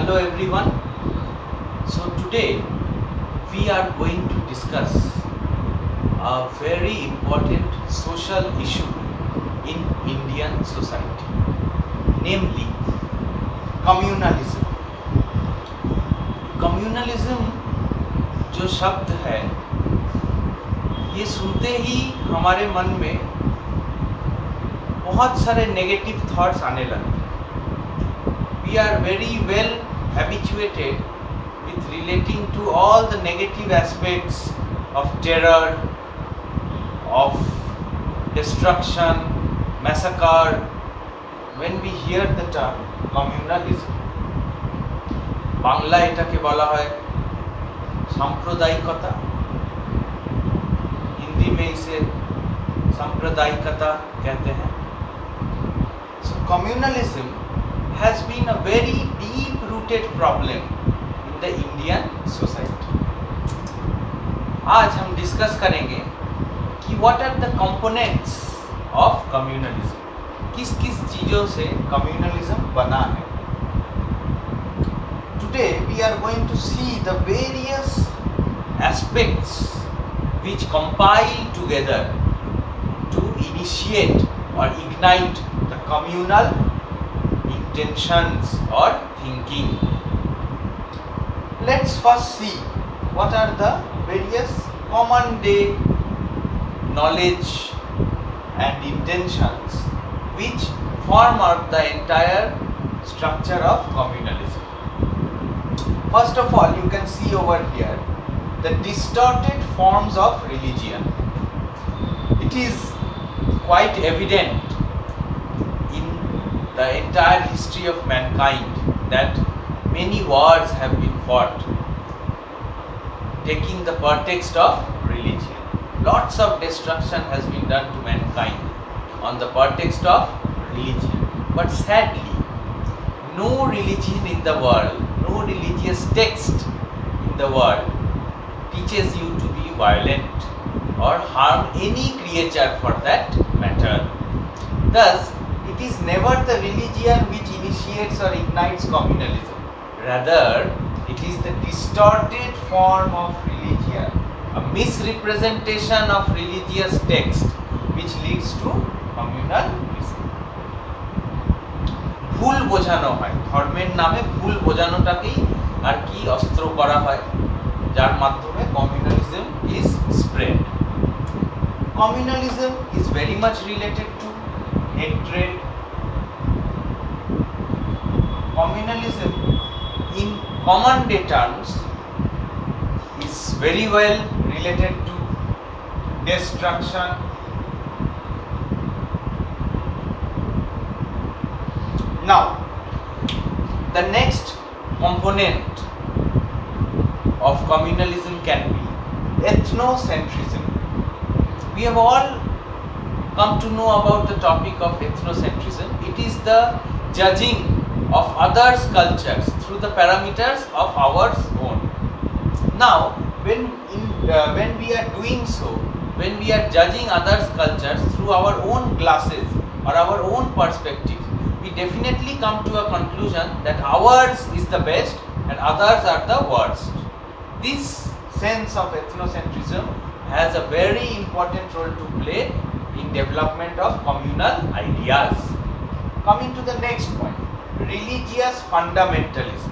Hello everyone. So today we are going to discuss a very important social issue in Indian society, namely communalism. Communalism जो शब्द है, ये सुनते ही हमारे मन में बहुत सारे नेगेटिव थॉट्स आने लगते हैं. We are very well habituated with relating to all the negative aspects of terror, of destruction, massacre when we hear the term communalism. Bangla एटाके बोला है सांप्रदायिकता, हिंदी में इसे सांप्रदायिकता कहते हैं. So communalism has been a very deep-rooted problem in the Indian society. आज हम डिस्कस करेंगे कि what are the components of communalism. किस किस चीज़ों से communalism बना है. Today we are going to see the various aspects which compile together to initiate or ignite the communal intentions or thinking. Let's first see what are the various common day knowledge and intentions which form out the entire structure of communalism. First of all, you can see over here the distorted forms of religion. It is quite evident the entire history of mankind that many wars have been fought taking the pretext of religion. Lots of destruction has been done to mankind on the pretext of religion. But sadly, no religion in the world, no religious text in the world teaches you to be violent or harm any creature for that matter. Thus, it is never the religion which initiates or ignites communalism. Rather, it is the distorted form of religion, a misrepresentation of religious text which leads to communalism. ভুল বোঝানো হয়, ধর্মের নামে ভুল বোঝানোটাকেই আর কি অস্ত্র করা হয়, যার মাধ্যমে communalism is spread. Communalism is very much related to hatred. Communalism in common day terms is very well related to destruction. Now, the next component of communalism can be ethnocentrism. We have all come to know about the topic of ethnocentrism. It is the judging of others' cultures through the parameters of our own. Now, when we are doing so, when we are judging others' cultures through our own glasses or our own perspective, we definitely come to a conclusion that ours is the best and others are the worst. This sense of ethnocentrism has a very important role to play in development of communal ideas. Coming to the next point, religious fundamentalism.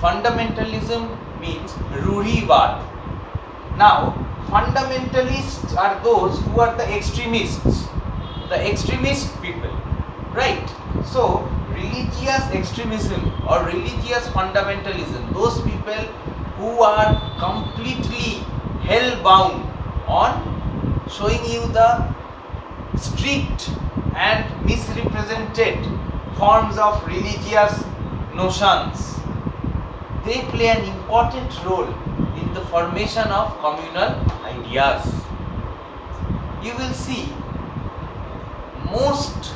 Fundamentalism means Ruhibad. Now, fundamentalists are those who are the extremists, the extremist people, right? So, religious extremism or religious fundamentalism, those people who are completely hell-bound on showing you the strict and misrepresented forms of religious notions. They play an important role in the formation of communal ideas. You will see most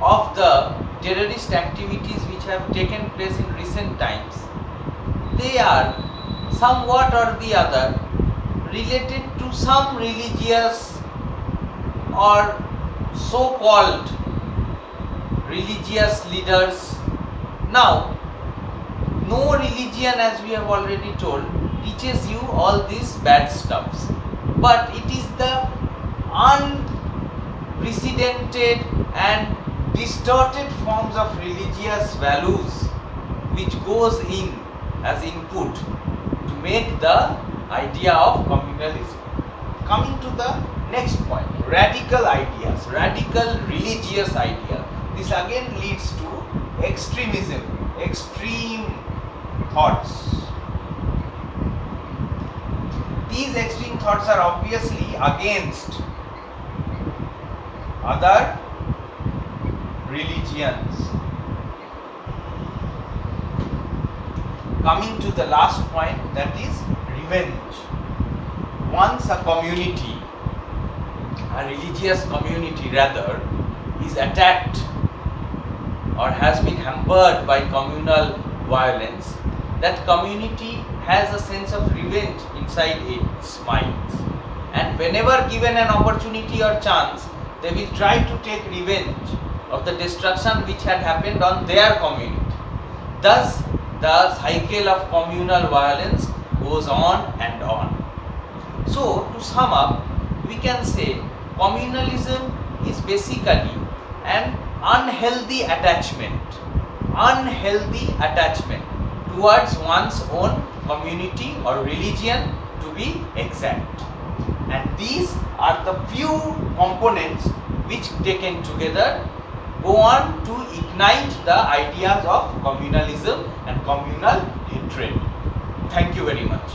of the terrorist activities which have taken place in recent times, they are somewhat or the other related to some religious or so-called religious leaders. Now, No religion, as we have already told, teaches you all these bad stuffs, but it is the unprecedented and distorted forms of religious values which goes in as input to make the idea of communalism. Coming to the next point, radical ideas, radical religious idea. This again leads to extremism, extreme thoughts. These extreme thoughts are obviously against other religions. Coming to the last point, that is revenge. Once a community, a religious community rather, is attacked or has been hampered by communal violence, that community has a sense of revenge inside its minds, and whenever given an opportunity or chance, they will try to take revenge of the destruction which had happened on their community. Thus, the cycle of communal violence goes on and on. So, to sum up, we can say communalism is basically an unhealthy attachment towards one's own community or religion, to be exact. And these are the few components which, taken together, go on to ignite the ideas of communalism and communal hatred. Thank you very much.